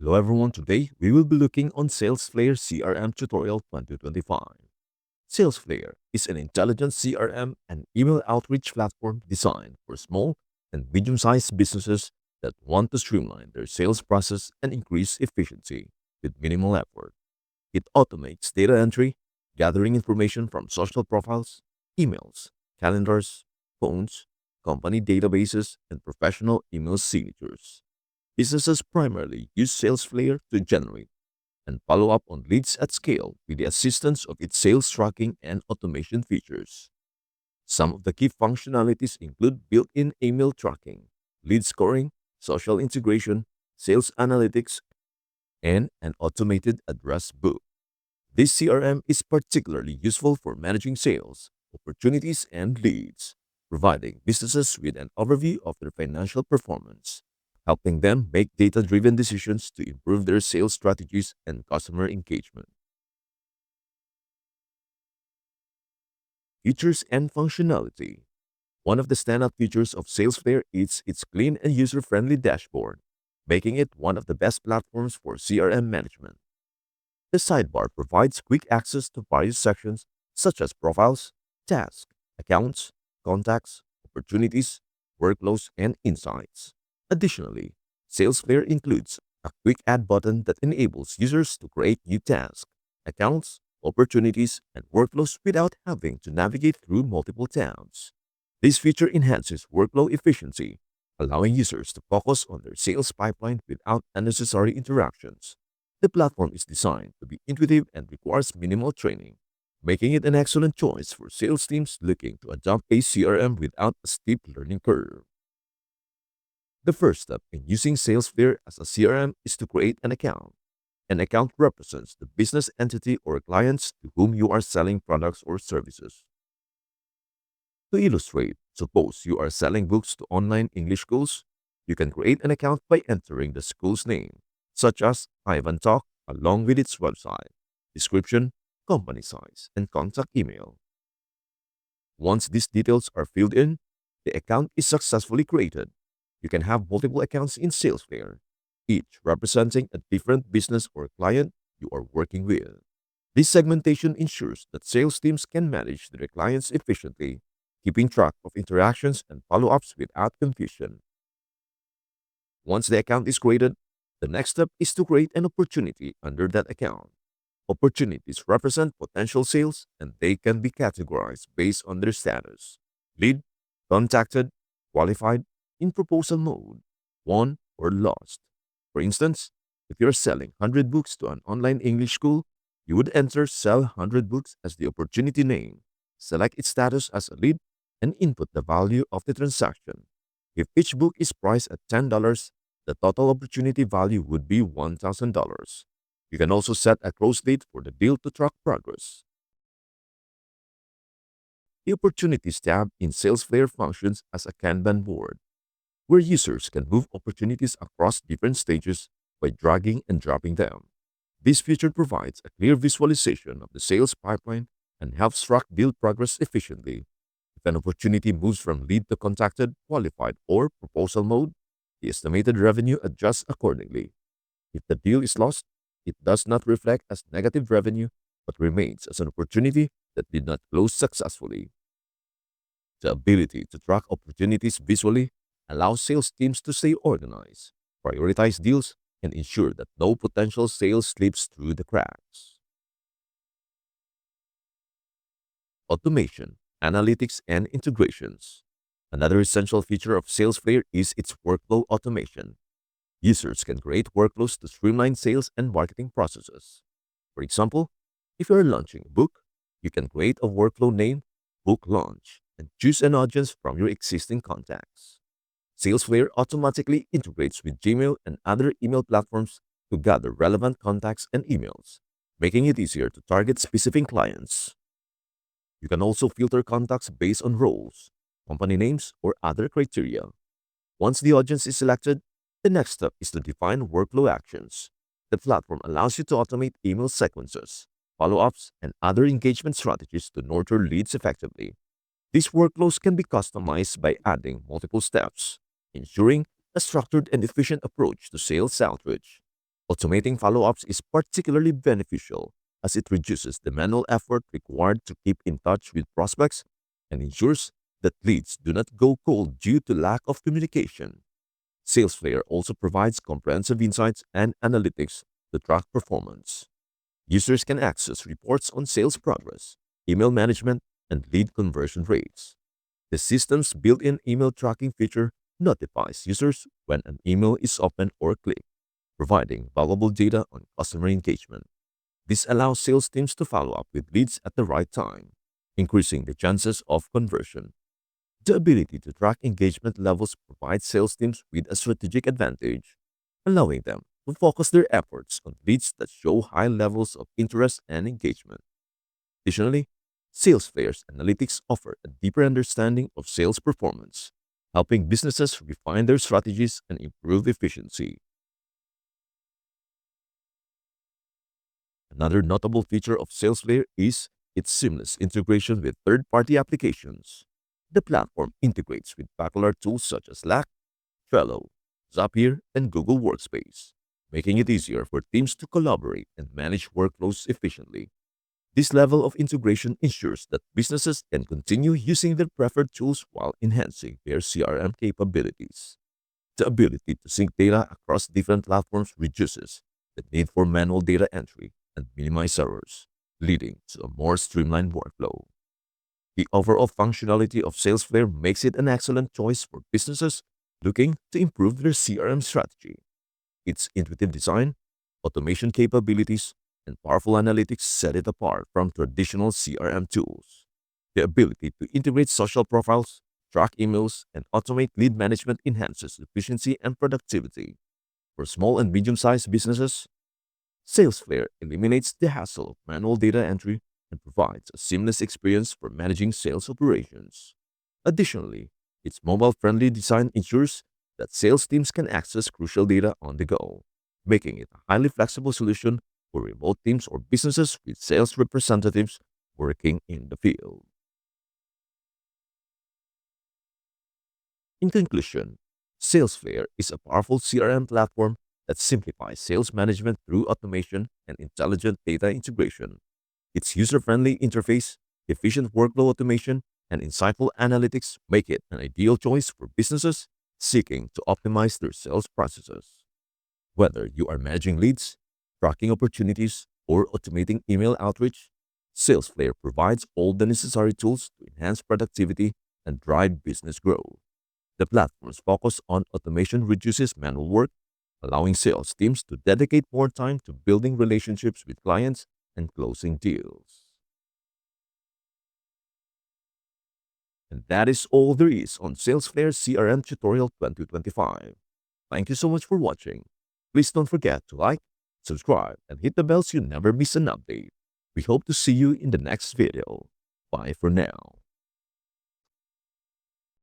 Hello everyone, today we will be looking on Salesflare CRM Tutorial 2025. Salesflare is an intelligent CRM and email outreach platform designed for small and medium-sized businesses that want to streamline their sales process and increase efficiency with minimal effort. It automates data entry, gathering information from social profiles, emails, calendars, phones, company databases, and professional email signatures. Businesses primarily use Salesflare to generate and follow up on leads at scale with the assistance of its sales tracking and automation features. Some of the key functionalities include built-in email tracking, lead scoring, social integration, sales analytics, and an automated address book. This CRM is particularly useful for managing sales, opportunities, and leads, providing businesses with an overview of their financial performance, helping them make data-driven decisions to improve their sales strategies and customer engagement. Features and functionality. One of the standout features of Salesforce is its clean and user-friendly dashboard, making it one of the best platforms for CRM management. The sidebar provides quick access to various sections such as profiles, tasks, accounts, contacts, opportunities, workflows, and insights. Additionally, Salesforce includes a quick add button that enables users to create new tasks, accounts, opportunities, and workflows without having to navigate through multiple tabs. This feature enhances workflow efficiency, allowing users to focus on their sales pipeline without unnecessary interactions. The platform is designed to be intuitive and requires minimal training, making it an excellent choice for sales teams looking to adopt a CRM without a steep learning curve. The first step in using Salesflare as a CRM is to create an account. An account represents the business entity or clients to whom you are selling products or services. To illustrate, suppose you are selling books to online English schools. You can create an account by entering the school's name, such as Ivan Talk, along with its website, description, company size, and contact email. Once these details are filled in, the account is successfully created. You can have multiple accounts in Salesforce, each representing a different business or client you are working with. This segmentation ensures that sales teams can manage their clients efficiently, keeping track of interactions and follow-ups without confusion. Once the account is created, the next step is to create an opportunity under that account. Opportunities represent potential sales and they can be categorized based on their status: lead, contacted, qualified, in proposal mode, won, or lost. For instance, if you're selling 100 books to an online English school, you would enter Sell 100 Books as the opportunity name, select its status as a lead, and input the value of the transaction. If each book is priced at $10, the total opportunity value would be $1,000. You can also set a close date for the deal to track progress. The Opportunities tab in Salesforce functions as a Kanban board, where users can move opportunities across different stages by dragging and dropping them. This feature provides a clear visualization of the sales pipeline and helps track deal progress efficiently. If an opportunity moves from lead to contacted, qualified, or proposal mode, the estimated revenue adjusts accordingly. If the deal is lost, it does not reflect as negative revenue but remains as an opportunity that did not close successfully. The ability to track opportunities visually allows sales teams to stay organized, prioritize deals, and ensure that no potential sales slips through the cracks. Automation, analytics, and integrations. Another essential feature of Salesforce is its workflow automation. Users can create workflows to streamline sales and marketing processes. For example, if you're launching a book, you can create a workflow named Book Launch and choose an audience from your existing contacts. Salesforce automatically integrates with Gmail and other email platforms to gather relevant contacts and emails, making it easier to target specific clients. You can also filter contacts based on roles, company names, or other criteria. Once the audience is selected, the next step is to define workflow actions. The platform allows you to automate email sequences, follow-ups, and other engagement strategies to nurture leads effectively. These workflows can be customized by adding multiple steps, ensuring a structured and efficient approach to sales outreach. Automating follow-ups is particularly beneficial as it reduces the manual effort required to keep in touch with prospects and ensures that leads do not go cold due to lack of communication. Salesflare also provides comprehensive insights and analytics to track performance. Users can access reports on sales progress, email management, and lead conversion rates. The system's built-in email tracking feature notifies users when an email is opened or clicked, providing valuable data on customer engagement. This allows sales teams to follow up with leads at the right time, increasing the chances of conversion. The ability to track engagement levels provides sales teams with a strategic advantage, allowing them to focus their efforts on leads that show high levels of interest and engagement. Additionally, Salesflare's analytics offer a deeper understanding of sales performance, helping businesses refine their strategies and improve efficiency. Another notable feature of Salesflare is its seamless integration with third-party applications. The platform integrates with popular tools such as Slack, Trello, Zapier, and Google Workspace, making it easier for teams to collaborate and manage workflows efficiently. This level of integration ensures that businesses can continue using their preferred tools while enhancing their CRM capabilities. The ability to sync data across different platforms reduces the need for manual data entry and minimize errors, leading to a more streamlined workflow. The overall functionality of Salesflare makes it an excellent choice for businesses looking to improve their CRM strategy. Its intuitive design, automation capabilities, and powerful analytics set it apart from traditional CRM tools. The ability to integrate social profiles, track emails, and automate lead management enhances efficiency and productivity. For small and medium-sized businesses, Salesflare eliminates the hassle of manual data entry and provides a seamless experience for managing sales operations. Additionally, its mobile-friendly design ensures that sales teams can access crucial data on the go, making it a highly flexible solution for remote teams or businesses with sales representatives working in the field. In conclusion, Salesflare is a powerful CRM platform that simplifies sales management through automation and intelligent data integration. Its user-friendly interface, efficient workflow automation, and insightful analytics make it an ideal choice for businesses seeking to optimize their sales processes. Whether you are managing leads, tracking opportunities, or automating email outreach, Salesflare provides all the necessary tools to enhance productivity and drive business growth. The platform's focus on automation reduces manual work, allowing sales teams to dedicate more time to building relationships with clients and closing deals. And that is all there is on Salesflare CRM Tutorial 2025. Thank you so much for watching. Please don't forget to like, subscribe, and hit the bell so you never miss an update. We hope to see you in the next video. Bye for now.